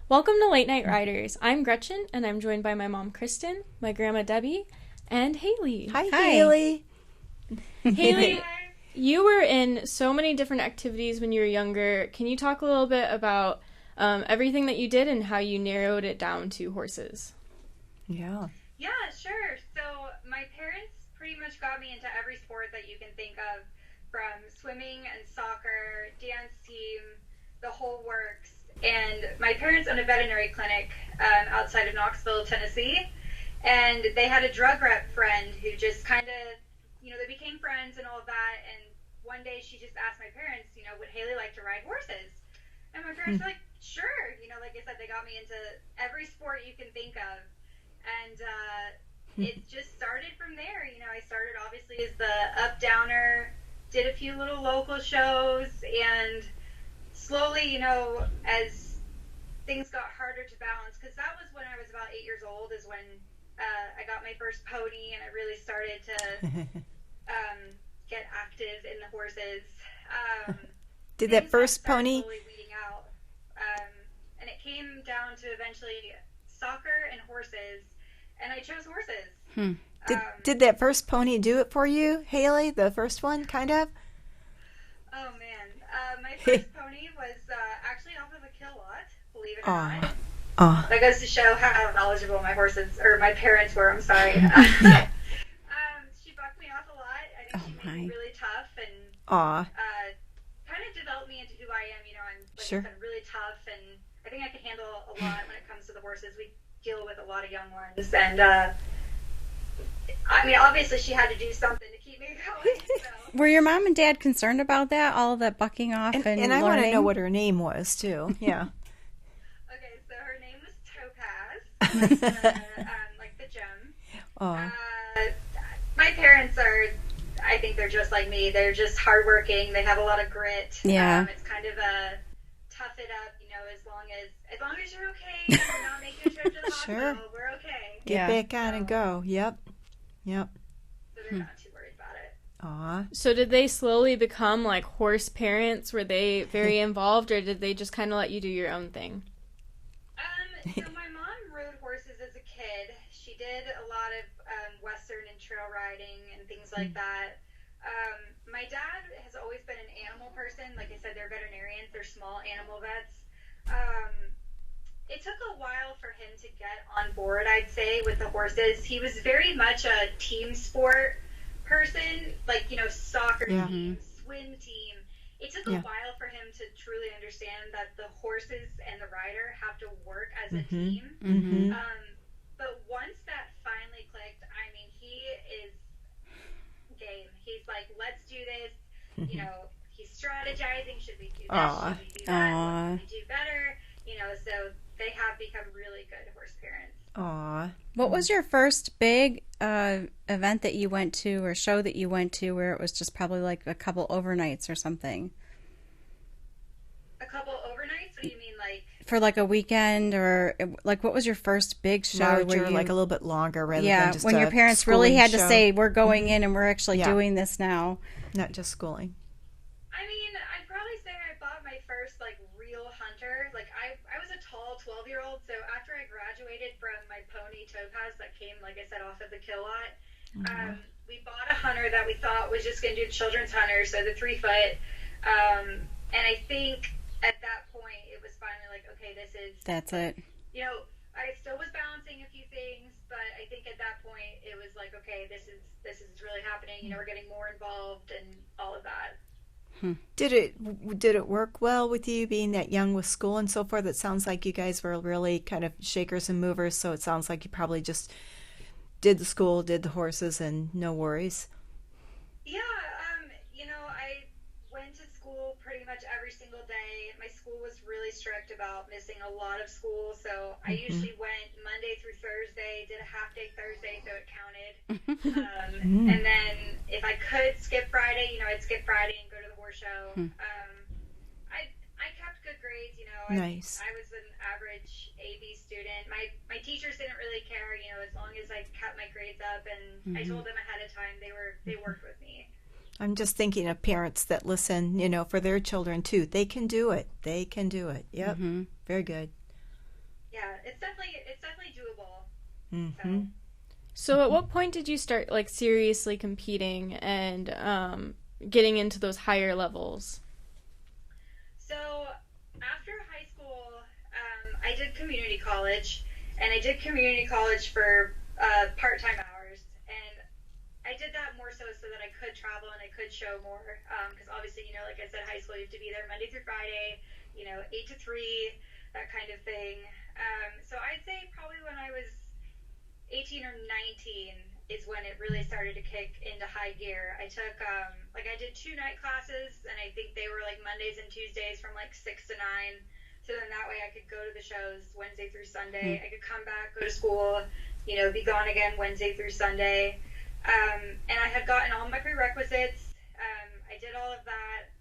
Welcome to Late Night Riders. I'm Gretchen, and I'm joined by my mom, Kristen, my grandma, Debbie, and Haley. Hi. Haley. Haley, you were in so many different activities when you were younger. Can you talk a little bit about everything that you did and how you narrowed it down to horses? Yeah, sure. So my parents pretty much got me into every sport that you can think of, from swimming and soccer, dance team, the whole works. And my parents owned a veterinary clinic outside of Knoxville, Tennessee. And they had a drug rep friend who just kind of, they became friends and all of that. And one day she just asked my parents, would Haley like to ride horses? And my parents were like, sure. Like I said, they got me into every sport you can think of. And it just started from there. I started obviously as the up-downer, did a few little local shows, and slowly, as things got harder to balance, because that was when I was about 8 years old, is when I got my first pony, and I really started to get active in the horses. Did that first pony? Slowly weeding out, and it came down to eventually soccer and horses, and I chose horses. Did that first pony do it for you, Haley? The first one, kind of? Oh, man. My first pony was actually off of a kill lot, believe it or not. That goes to show how knowledgeable my parents were, I'm sorry. She bucked me off a lot. I think she made me really tough and kind of developed me into who I am. I'm like I said, really tough, and I think I can handle a lot when it comes to the horses. We deal with a lot of young ones, and obviously she had to do something to keep me going. So. Were your mom and dad concerned about that, all of that bucking off and I learning? want to know what her name was, too. Yeah. Okay, so her name was Topaz, like the gem. My parents I think they're just like me. They're just hardworking. They have a lot of grit. Yeah. It's kind of a tough it up, as long as you're okay, you're not making a trip to the hospital, we're okay. Get back on and go. Yep. So they're not too worried about it. So did they slowly become like horse parents? Were they very involved, or did they just kind of let you do your own thing? So my mom rode horses as a kid. She did a lot of Western and trail riding and things like that. My dad has always been an animal person. Like I said, they're veterinarians. They're small animal vets. It took a while for him to get on board, I'd say, with the horses. He was very much a team sport person, like, soccer team, swim team. It took a while for him to truly understand that the horses and the rider have to work as a team. But once that finally clicked, he is game. He's like, let's do this. He's strategizing. Should we do this? Should we do that? What can we do better? So they have become really good horse parents. What was your first big event that you went to, or show that you went to, where it was just probably like a couple overnights or something? A couple overnights? What do you mean, like? For like a weekend, or like what was your first big show? Larger, like a little bit longer, rather than just when your parents really had to say, we're going in and we're actually doing this now. Not just schooling. I'd probably say I bought my first, real hunter. I was a tall 12-year-old, so after I graduated from my pony Topaz that came, like I said, off of the kill lot, we bought a hunter that we thought was just going to do the children's hunter, so the 3-foot. And I think at that point, it was finally like, okay, that's it. I still was balancing a few things, but I think at that point, it was like, okay, this is really happening. We're getting more involved and all of that. Did it work well with you, being that young with school and so forth? It sounds like you guys were really kind of shakers and movers, so it sounds like you probably just did the school, did the horses, and no worries. Yeah, I went to school pretty much every single day. My school was really strict about missing a lot of school, so I usually went Monday through Thursday, did a half-day Thursday, so it counted. And then if I could skip Friday, I'd skip Friday and go to the horse show. I kept good grades, Nice. I was an average AB student. My teachers didn't really care, as long as I kept my grades up, and I told them ahead of time they worked with me. I'm just thinking of parents that listen, for their children too. They can do it. Yep. Very good. yeah, it's definitely doable. Mm-hmm. So at what point did you start like seriously competing and getting into those higher levels? So after high school, I did community college, and I did community college for part-time hours, and I did that more so that I could travel and I could show more, because obviously, like I said, high school, you have to be there Monday through Friday, 8 to 3, that kind of thing. So I'd say probably when I was 18 or 19 is when it really started to kick into high gear. I took, I did 2 night classes, and I think they were like Mondays and Tuesdays from like 6 to 9. So then that way I could go to the shows Wednesday through Sunday. I could come back, go to school, be gone again Wednesday through Sunday. And I had gotten all my prerequisites. I did all of that.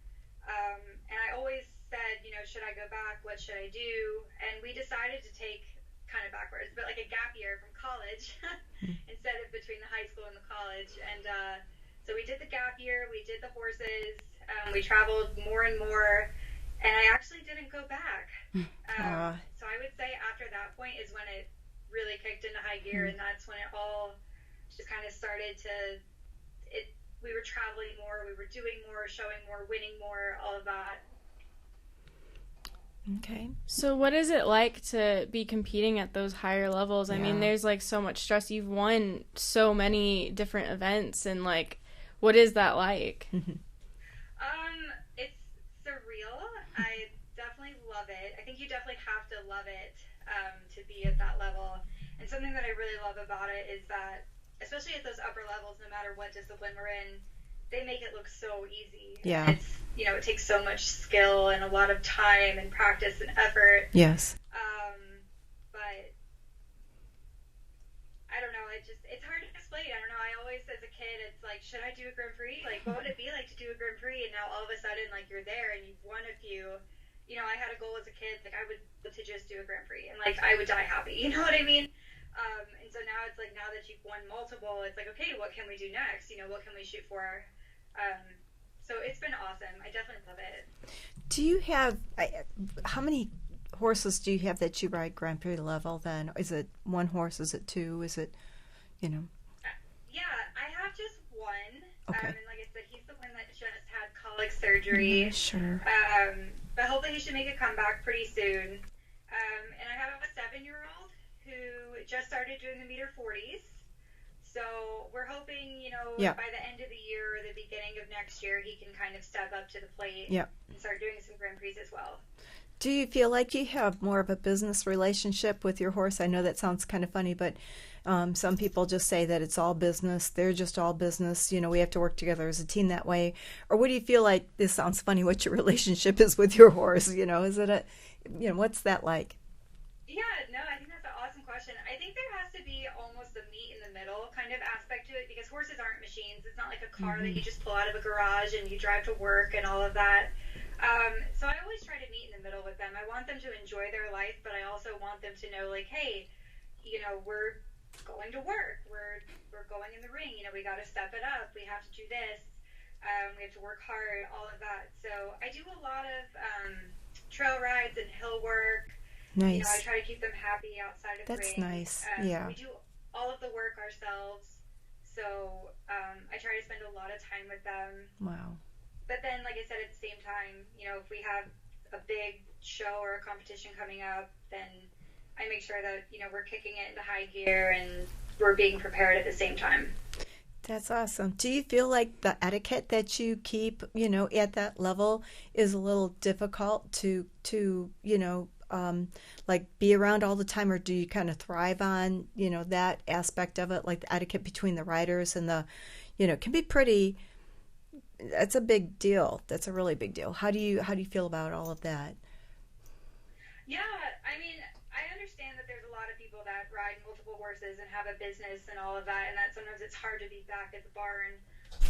And I always said, should I go back? What should I do? And we decided to take kind of backwards, but like a gap year from college instead of between the high school and the college. And so we did the gap year. We did the horses. We traveled more and more. And I actually didn't go back. So I would say after that point is when it really kicked into high gear, and that's when it all just kind of started to, we were traveling more, we were doing more, showing more, winning more, all of that. Okay. So what is it like to be competing at those higher levels? I mean, there's like so much stress. You've won so many different events, and like, what is that like? It's surreal. I definitely love it. I think you definitely have to love it to be at that level. And something that I really love about it is that, especially at those upper levels, no matter what discipline we're in, they make it look so easy. Yeah. It's, it takes so much skill and a lot of time and practice and effort. Yes. But I don't know, it's hard to explain. I don't know. I always, as a kid, it's like, should I do a Grand Prix? Like, what would it be like to do a Grand Prix? And now all of a sudden, like, you're there and you've won a few. I had a goal as a kid, like, I would love to just do a Grand Prix, and like, I would die happy. You know what I mean? And so now it's like, now that you've won multiple, it's like, okay, what can we do next? What can we shoot for? So it's been awesome. I definitely love it. Do you have, how many horses do you have that you ride Grand Prix level then? Is it 1 horse? Is it 2? Is it, Yeah, I have just 1. Okay. And like I said, he's the one that just had colic surgery. Sure. But hopefully he should make a comeback pretty soon. And I have a 7-year-old who just started doing the meter 40s. So we're hoping, by the end of the year or the beginning of next year, he can kind of step up to the plate and start doing some Grand Prix as well. Do you feel like you have more of a business relationship with your horse? I know that sounds kind of funny, but some people just say that it's all business. They're just all business. We have to work together as a team that way. Or what do you feel like, this sounds funny, what your relationship is with your horse? Is it what's that like? Yeah, no, I think that's an awesome question. I think there has to be almost a meet in the middle kind of aspect to it, because horses aren't machines. It's not like a car that you just pull out of a garage and you drive to work and all of that. So I always try to meet in the middle with them. I want them to enjoy their life, but I also want them to know, like, hey, we're going to work. We're going in the ring. We got to step it up. We have to do this. We have to work hard, all of that. So I do a lot of trail rides and hill work. Nice. I try to keep them happy outside of the ring. That's nice. Yeah. We do all of the work ourselves. So I try to spend a lot of time with them. Wow. But then, like I said, at the same time, if we have a big show or a competition coming up, then I make sure that, we're kicking it into high gear and we're being prepared at the same time. That's awesome. Do you feel like the etiquette that you keep, at that level is a little difficult to like be around all the time, or do you kind of thrive on, that aspect of it, like the etiquette between the riders and the, can be pretty, that's a big deal. That's a really big deal. How do you feel about all of that? Yeah, I mean, I understand that there's a lot of people that ride multiple horses and have a business and all of that, and that sometimes it's hard to be back at the barn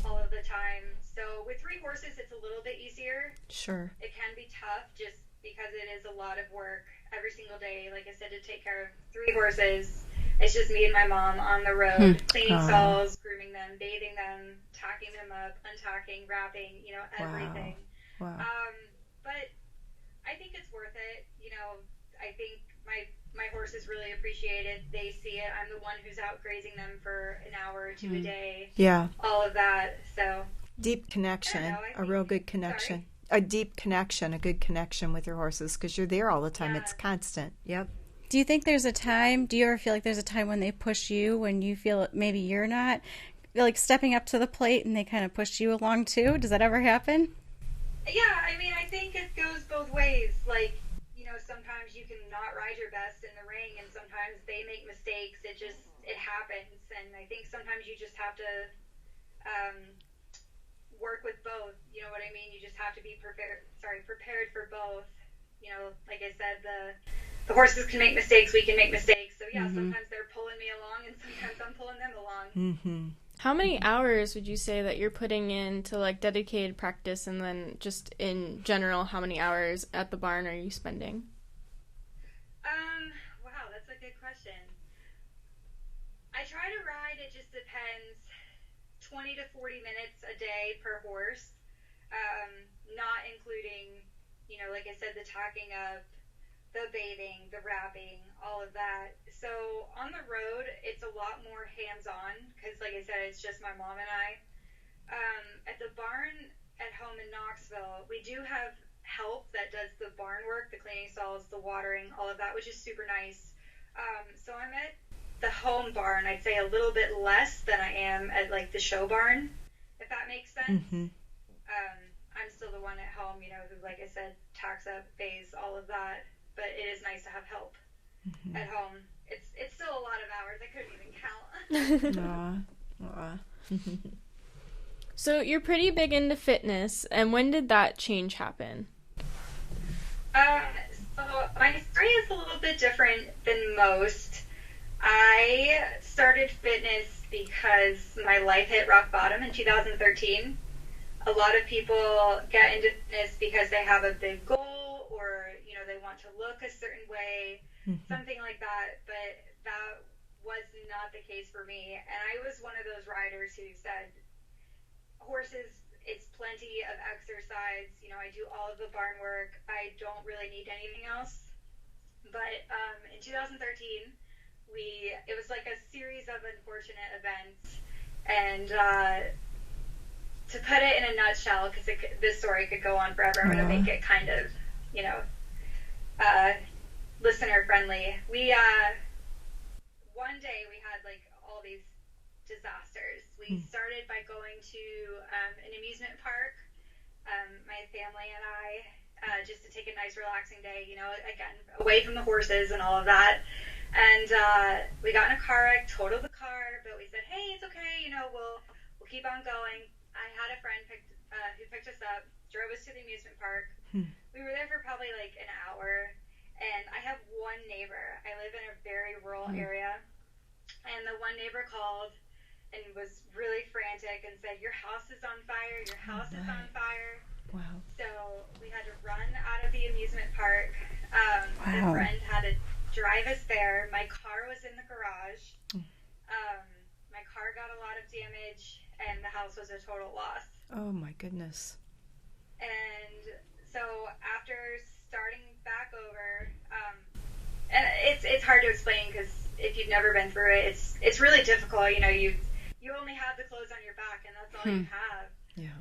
all of the time. So with 3 horses, it's a little bit easier. Sure. It can be tough just because it is a lot of work every single day. Like I said, to take care of 3 horses, it's just me and my mom on the road, cleaning stalls, grooming them, bathing them, tacking them up, untacking, wrapping, everything. Wow. But I think it's worth it. I think my my horses really appreciate it. They see it. I'm the one who's out grazing them for an hour or two a day. Yeah. All of that. So Deep connection, I a real good connection. Sorry? A deep connection, a good connection with your horses because you're there all the time. Yeah. It's constant. Yep. Do you think there's a time, do you ever feel like there's a time when they push you, when you feel maybe you're not like stepping up to the plate and they kind of push you along too? Does that ever happen? Yeah, I mean, I think it goes both ways. Like, you know, sometimes you can not ride your best in the ring, and sometimes they make mistakes. It happens. And I think sometimes you just have to work with both. You know what I mean? You just have to be prepared for both. You know, like I said, the horses can make mistakes, we can make mistakes. So yeah, sometimes they're pulling me along, and sometimes I'm pulling them along. Mm-hmm. How many hours would you say that you're putting into like dedicated practice, and then just in general, how many hours at the barn are you spending? Wow, that's a good question. I try to ride, it just depends, 20 to 40 minutes a day per horse, not including, you know, like I said, the tacking up, the bathing, the wrapping, all of that. So on the road, it's a lot more hands-on because, like I said, it's just my mom and I. At the barn at home in Knoxville, we do have help that does the barn work, the cleaning stalls, the watering, all of that, which is super nice. So I'm at the home barn, I'd say a little bit less than I am at like the show barn, if that makes sense. Mm-hmm. I'm still the one at home, you know, who, like I said, tacks up, bathes, all of that. But it is nice to have help at home. It's still a lot of hours. I couldn't even count. So you're pretty big into fitness, and when did that change happen? So my story is a little bit different than most. I started fitness because my life hit rock bottom in 2013. A lot of people get into fitness because they have a big goal, or, you know, they want to look a certain way, something like that. But that was not the case for me. And I was one of those riders who said, horses, it's plenty of exercise. You know, I do all of the barn work. I don't really need anything else. But in 2013, it was like a series of unfortunate events. And to put it in a nutshell, because this story could go on forever, I'm going to make it kind of, you know, listener friendly. One day we had like all these disasters. We started by going to an amusement park, my family and I, just to take a nice relaxing day, you know, again, away from the horses and all of that. And we got in a car wreck, totaled the car, but we said, hey, it's okay, you know, we'll keep on going. I had a friend who picked us up, drove us to the amusement park. We were there for probably like an hour, and I have one neighbor. I live in a very rural area, and the one neighbor called and was really frantic and said, your house is on fire, your house is on fire. Wow. So we had to run out of the amusement park. The friend had to drive us there. My car was in the garage. My car got a lot of damage, and the house was a total loss. Oh my goodness. And so after starting back over, and it's hard to explain because if you've never been through it, it's really difficult. You know, you only have the clothes on your back, and that's all you have. Yeah.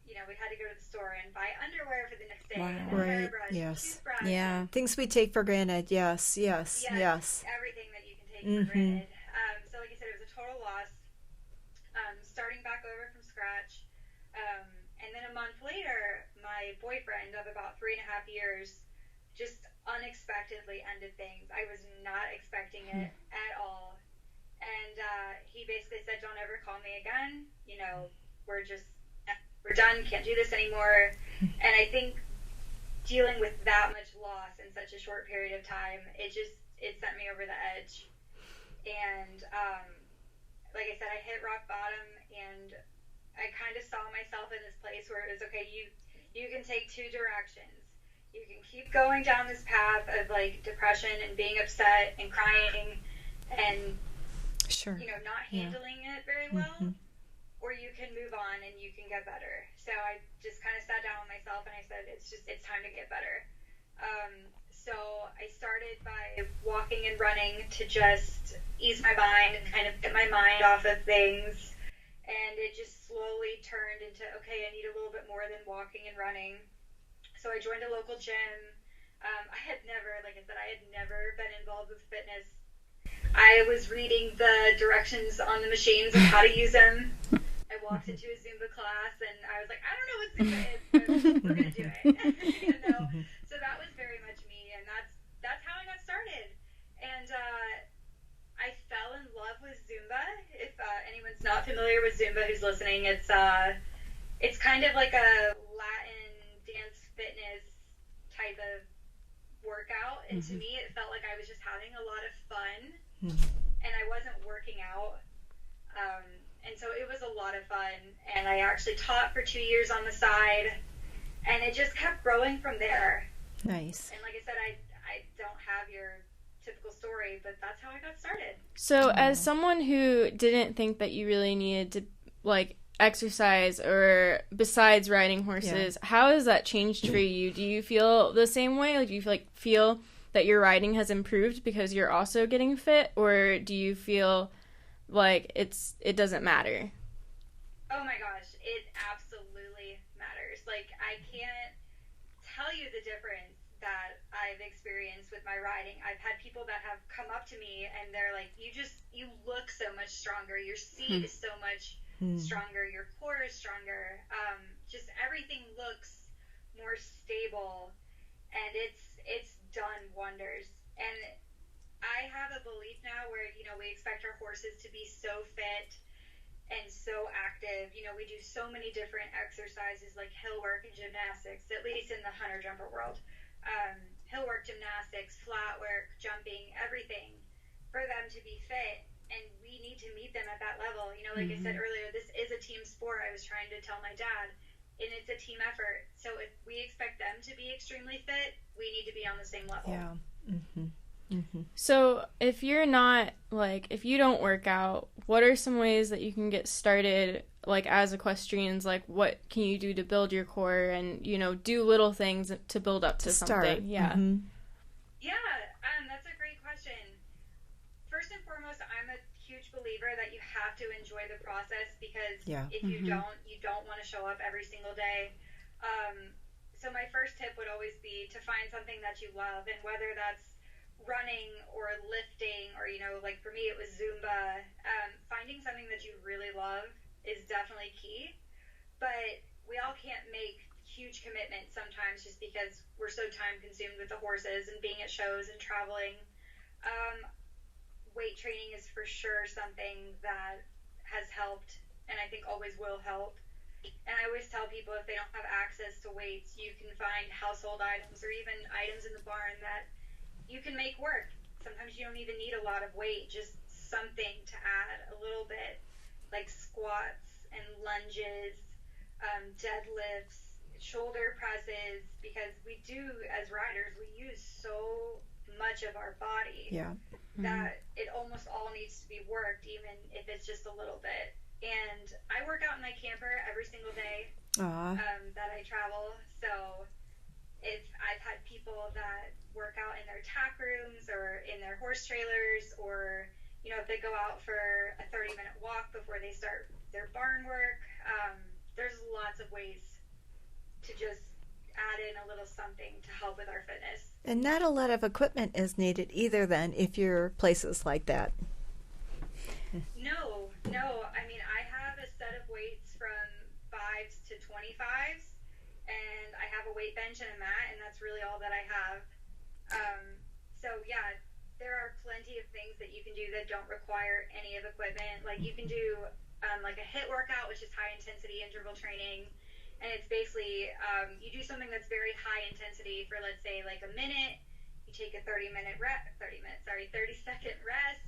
You know, we had to go to the store and buy underwear for the next day, Wow. and a Right. hairbrush, Yes. toothbrush, Yeah. Things we take for granted. Yes. everything that you can take for granted. So like I said, it was a total loss. Starting back over from scratch. And then a month later, my boyfriend of about 3.5 years just unexpectedly ended things. I was not expecting it at all. And he basically said, don't ever call me again. You know, we're done, can't do this anymore. And I think dealing with that much loss in such a short period of time, it sent me over the edge. And like I said, I hit rock bottom, and I kind of saw myself in this place where it was, okay, you can take two directions. You can keep going down this path of like depression and being upset and crying and you know, not handling it very well, or you can move on and you can get better. So I just kind of sat down with myself and I said, it's time to get better. So I started by walking and running to just ease my mind and kind of get my mind off of things. And it just slowly turned into, okay, I need a little bit more than walking and running. So I joined a local gym. I had never, like I said, I had never been involved with fitness. I was reading the directions on the machines and how to use them. I walked into a Zumba class and I was like, I don't know what Zumba is, but we're going to do it. So that was very much me, and that's how I got started. And I fell in love with Zumba. If anyone's not familiar with Zumba who's listening, it's kind of like a Latin dance fitness type of workout, and to me it felt like I was just having a lot of fun, and I wasn't working out, and so it was a lot of fun, and I actually taught for 2 years on the side, and it just kept growing from there. Nice. And like I said, I don't have your typical story, but that's how I got started. So as someone who didn't think that you really needed to like exercise or besides riding horses, how has that changed for you? Do you feel the same way? Like, do you feel that your riding has improved because you're also getting fit, or do you feel like it doesn't matter? Oh my gosh, it absolutely matters. Like, I can't tell you the difference that I've experienced with my riding. I've had people that have come up to me and they're like, you look so much stronger. Your seat is so much stronger. Your core is stronger. Just everything looks more stable, and it's done wonders. And I have a belief now where, we expect our horses to be so fit and so active. We do so many different exercises like hill work and gymnastics, at least in the hunter jumper world. Hill work, gymnastics, flat work, jumping, everything for them to be fit, and we need to meet them at that level. Like I said earlier, this is a team sport. I was trying to tell my dad, and it's a team effort. So if we expect them to be extremely fit, we need to be on the same level. Yeah. So if you're not, if you don't work out, what are some ways that you can get started, as equestrians? What can you do to build your core and, do little things to build up to something? Start. Yeah. Yeah, that's a great question. First and foremost, I'm a huge believer that you have to enjoy the process, because if you don't want to show up every single day. So my first tip would always be to find something that you love, and whether that's running or lifting or, for me it was Zumba, finding something that you really love is definitely key. But we all can't make huge commitments sometimes just because we're so time consumed with the horses and being at shows and traveling. Weight training is for sure something that has helped, and I think always will help. And I always tell people, if they don't have access to weights, you can find household items or even items in the barn that you can make work. Sometimes you don't even need a lot of weight, just something to add a little bit, like squats and lunges, deadlifts, shoulder presses, because we do, as riders, we use so much of our body that it almost all needs to be worked, even if it's just a little bit. And I work out in my camper every single day that I travel. So if I've had people that work out in their tack rooms or in their horse trailers, or, if they go out for a 30-minute walk before they start their barn work, there's lots of ways to just add in a little something to help with our fitness. And not a lot of equipment is needed either then, if you're places like that. No. I mean, I have a set of weights from 5s to 25s, and I have a weight bench and a mat, and that's really all that I have. So yeah, there are plenty of things that you can do that don't require any of equipment. Like, you can do like a HIIT workout, which is high intensity interval training, and it's basically you do something that's very high intensity for, let's say, like a minute. You take a 30-second rest.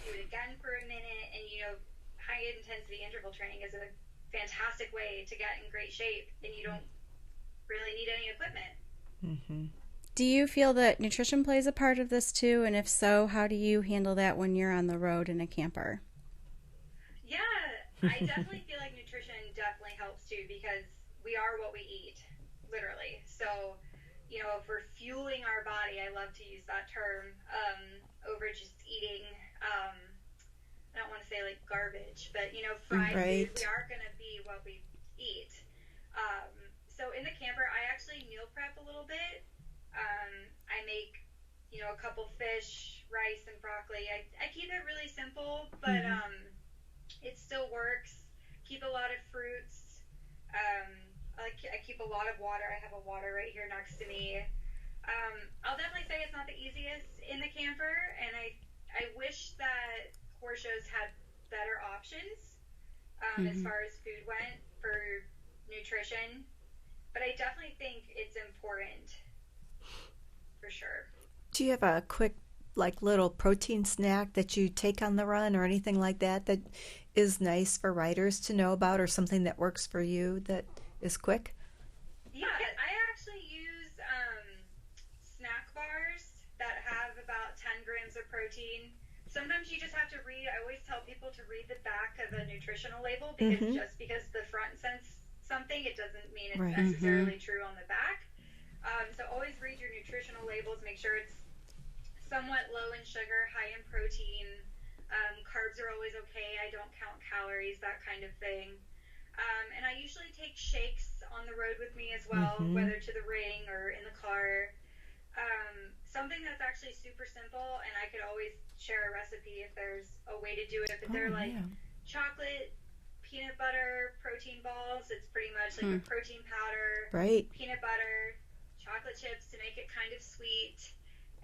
Do it again for a minute, and high intensity interval training is a fantastic way to get in great shape, and you don't really need any equipment. Do you feel that nutrition plays a part of this too? And if so, how do you handle that when you're on the road in a camper? Yeah, I definitely feel like nutrition definitely helps too, because we are what we eat, literally. So, if we're fueling our body, I love to use that term, over just eating, I don't want to say like garbage, but, fried Right. food, we are going to be what we eat. So in the camper, I actually meal prep a little bit. I make, a couple fish, rice, and broccoli. I keep it really simple, but it still works. Keep a lot of fruits. I keep a lot of water. I have a water right here next to me. I'll definitely say it's not the easiest in the camper, and I wish that horse shows had better options as far as food went for nutrition. But I definitely think it's important, for sure. Do you have a quick, like, little protein snack that you take on the run or anything like that that is nice for riders to know about, or something that works for you that is quick? Yeah, I actually use snack bars that have about 10 grams of protein. Sometimes you just have to read. I always tell people to read the back of a nutritional label, because just because the front says something, it doesn't mean it's necessarily true on the back. So always read your nutritional labels. Make sure it's somewhat low in sugar, high in protein. Carbs are always okay. I don't count calories, that kind of thing. And I usually take shakes on the road with me as well, whether to the ring or in the car. Something that's actually super simple, and I could always share a recipe if there's a way to do it, but they're like chocolate, peanut butter, protein balls. It's pretty much like a protein powder, peanut butter, chocolate chips to make it kind of sweet,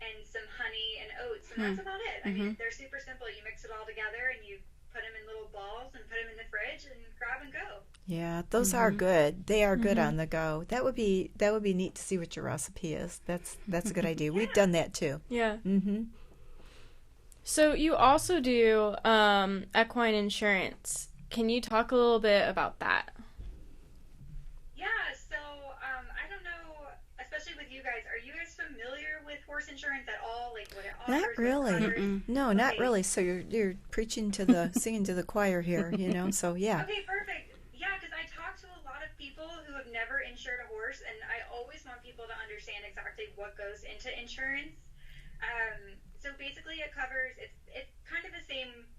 and some honey and oats, and that's about it. I mean, they're super simple. You mix it all together, and you put them in little balls and put them in the fridge and grab and go. Yeah, those are good. They are good on the go. That would be neat to see what your recipe is. That's a good idea. We've done that too. Yeah. So you also do equine insurance. Can you talk a little bit about that? Yeah, so I don't know, especially with you guys, are you guys familiar with horse insurance at all? Like what it offers? Not really. No, not really. So you're preaching to the singing to the choir here, So yeah. Okay, perfect. Yeah, because I talk to a lot of people who have never insured a horse, and I always want people to understand exactly what goes into insurance. So basically, it covers. It's kind of the same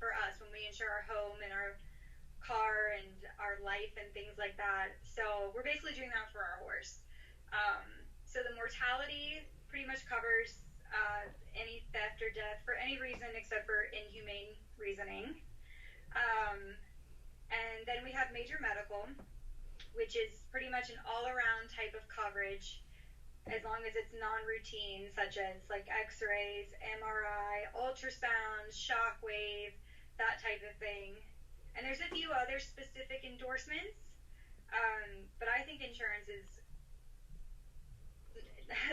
for us when we insure our home and our car and our life and things like that. So we're basically doing that for our horse. So the mortality pretty much covers any theft or death for any reason except for inhumane reasoning. And then we have major medical, which is pretty much an all-around type of coverage, as long as it's non-routine, such as like x-rays, MRI, ultrasounds, shockwave, that type of thing. And there's a few other specific endorsements, but I think insurance is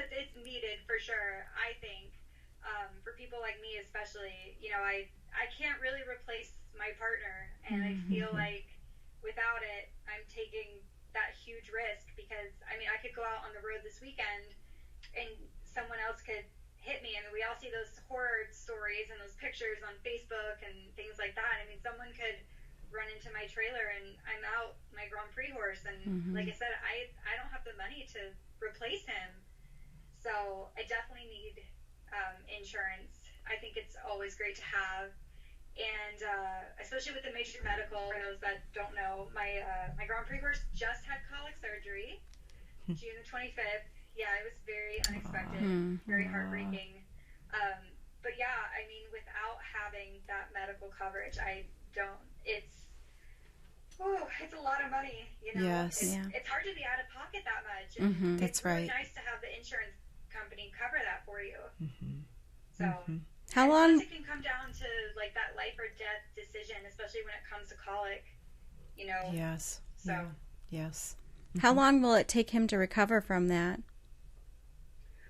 it's needed for sure. I think for people like me especially, I can't really replace my partner, and I feel like without it, I'm taking that huge risk, because I could go out on the road this weekend and someone else could hit me. We all see those horror stories and those pictures on Facebook and things like that. Someone could run into my trailer and I'm out my Grand Prix horse, and like I said, I don't have the money to replace him. So I definitely need insurance. I think it's always great to have. And especially with the major medical, for those that don't know, my Grand Prix horse just had colic surgery, June the 25th. Yeah, it was very unexpected, very heartbreaking. But yeah, without having that medical coverage, it's a lot of money, Yes. It's hard to be out of pocket that much. That's it's really right. nice to have the insurance company cover that for you. So... How long? It can come down to like that life or death decision, especially when it comes to colic. Yes. So. Yeah. Yes. How long will it take him to recover from that?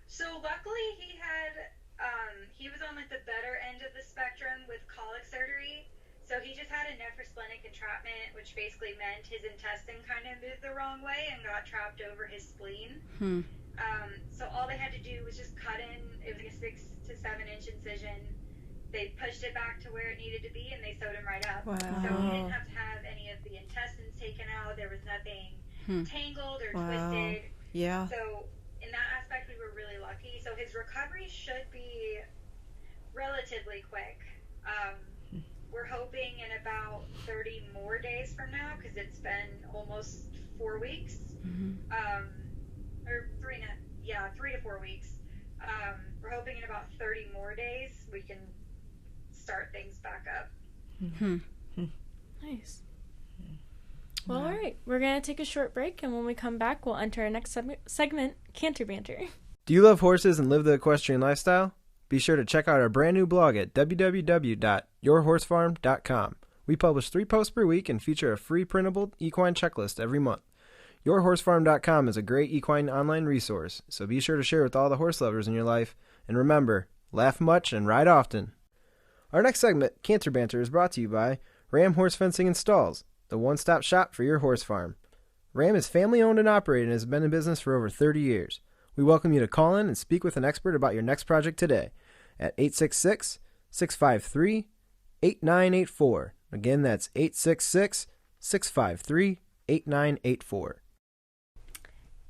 So luckily he was on like the better end of the spectrum with colic surgery. So he just had a nephrosplenic entrapment, which basically meant his intestine kind of moved the wrong way and got trapped over his spleen. So all they had to do was just cut in. It was like a 6 to 7 inch incision. They pushed it back to where it needed to be, and they sewed him right up. Wow. So he didn't have to have any of the intestines taken out. There was nothing tangled or twisted. Yeah. So so his recovery should be relatively quick. We're hoping in about 30 more days from now, because it's been almost 4 weeks, or 3 to 4 weeks. We're hoping in about 30 more days we can start things back up. Nice. Well, all right. We're going to take a short break, and when we come back, we'll enter our next segment, Canter Banter. Do you love horses and live the equestrian lifestyle? Be sure to check out our brand new blog at www.yourhorsefarm.com. We publish 3 posts per week and feature a free printable equine checklist every month. Yourhorsefarm.com is a great equine online resource, so be sure to share with all the horse lovers in your life. And remember, laugh much and ride often. Our next segment, Canter Banter, is brought to you by RAMM Horse Fencing and Stalls, the one-stop shop for your horse farm. RAMM is family-owned and operated and has been in business for over 30 years. We welcome you to call in and speak with an expert about your next project today at 866-653-8984. Again, that's 866-653-8984.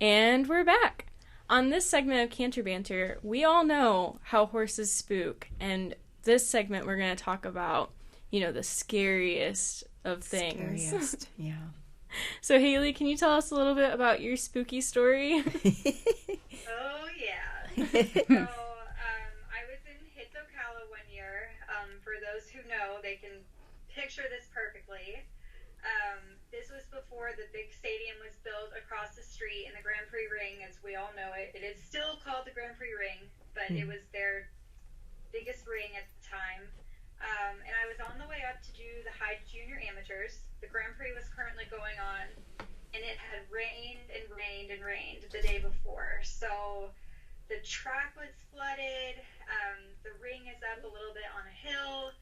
And we're back. On this segment of Canter Banter, we all know how horses spook, and this segment we're going to talk about, the scariest of things. Scariest, yeah. So, Haley, can you tell us a little bit about your spooky story? Oh, yeah. So, I was in Hits, Ocala one year. For those who know, they can picture this perfectly. This was before the big stadium was built across the street in the Grand Prix ring, as we all know it. It is still called the Grand Prix ring, but it was their biggest ring at the time. And I was on the way up to do the high junior amateurs. The Grand Prix was currently going on, and it had rained and rained and rained the day before. So the track was flooded, the ring is up a little bit on a hill,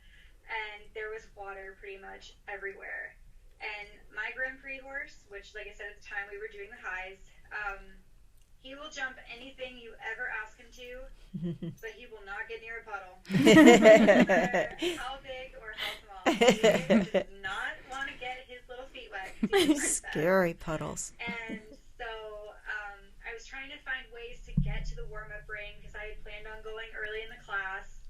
and there was water pretty much everywhere. And my Grand Prix horse, which, like I said at the time we were doing the highs, he will jump anything you ever ask him to, but he will not get near a puddle. No matter how big or how small. He does not want to get his little feet wet. Scary puddles. And so I was trying to find ways to get to the warm-up ring because I had planned on going early in the class.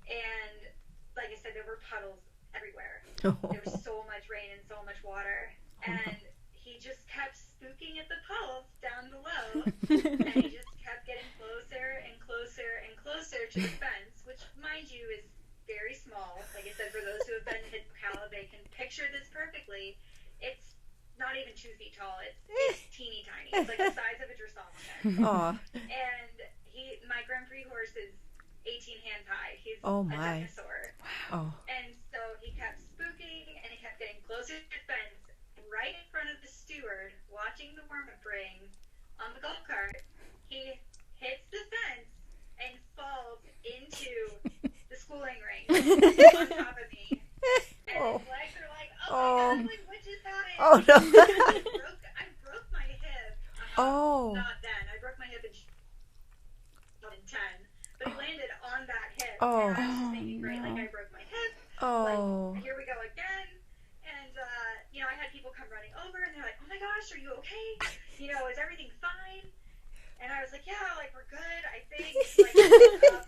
And like I said, there were puddles everywhere. There was so much rain and so much water. And he just kept spooking at the puddles down below, and he just kept getting closer and closer and closer to the fence, which, mind you, is very small. Like I said, for those who have been to Ocala, they can picture this perfectly. It's not even 2 feet tall. It's teeny tiny. It's like the size of a dressage. And my Grand Prix horse is 18 hands high. He's a dinosaur. Wow. And so he kept spooking, and he kept getting closer to the fence. Right in front of the steward, watching the warm-up ring on the golf cart, he hits the fence and falls into the schooling ring on top of me. And his legs are like, oh my God, like, what just happened? Oh, no. I broke my hip. Not then. I broke my hip in 10. But he landed on that hip. And I was just thinking, right, like, I broke my hip. Like, here we go again. And, I had people come running over, and they're like, oh my gosh, are you okay? Is everything fine? And I was like, yeah, like, we're good, I think. Like, we're both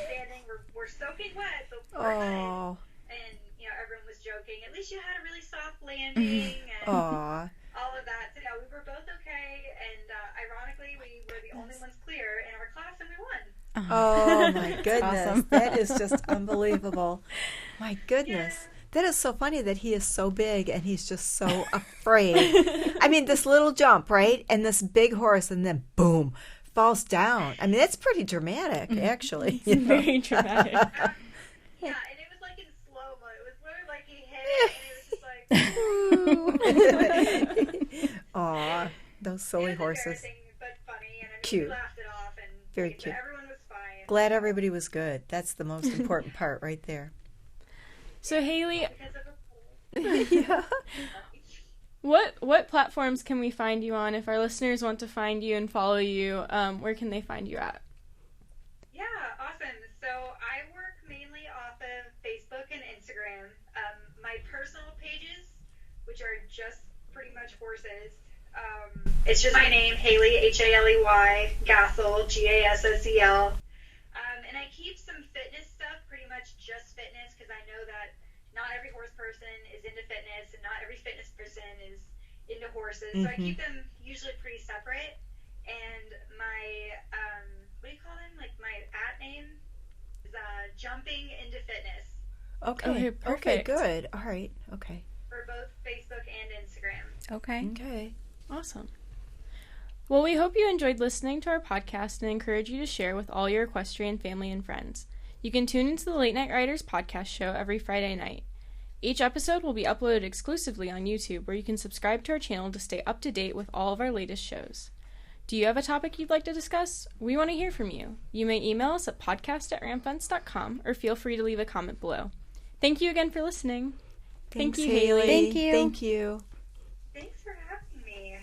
standing, we're soaking wet, but we're good. And, everyone was joking, at least you had a really soft landing, and all of that. So, yeah, we were both okay, and ironically, we were the only ones clear in our class, and we won. Oh, my goodness. Awesome. That is just unbelievable. My goodness. Yeah. That is so funny that he is so big and he's just so afraid. I mean, this little jump, right? And this big horse, and then boom, falls down. I mean, that's pretty dramatic, actually. It's very dramatic. Yeah, and it was like in slow-mo. It was literally like he hit it, and it was just like... Aw, those silly it was horses. embarrassing, but funny, and Cute. we laughed it off, and Very cute. Everyone was fine. Glad everybody was good. That's the most important part right there. So, Haley, Yeah. what platforms can we find you on? If our listeners want to find you and follow you, where can they find you at? Yeah, awesome. So I work mainly off of Facebook and Instagram. My personal pages, which are just pretty much horses, It's just my name, Haley, Haley, Gassel, Gassel. And I keep some fitness stuff, pretty much just fitness, because I know that not every horse person is into fitness, and not every fitness person is into horses. So I keep them usually pretty separate. And my, what do you call them? Like my @ name is Jumping Into Fitness. Okay. perfect. Okay, good. All right. Okay. For both Facebook and Instagram. Okay. Okay. Awesome. Well, we hope you enjoyed listening to our podcast and encourage you to share with all your equestrian family and friends. You can tune into the Late Night Riders podcast show every Friday night. Each episode will be uploaded exclusively on YouTube, where you can subscribe to our channel to stay up to date with all of our latest shows. Do you have a topic you'd like to discuss? We want to hear from you. You may email us at podcast@ramfence.com or feel free to leave a comment below. Thank you again for listening. Thanks, Thank you, Haley. Thank you. Thank you. Thanks for having me.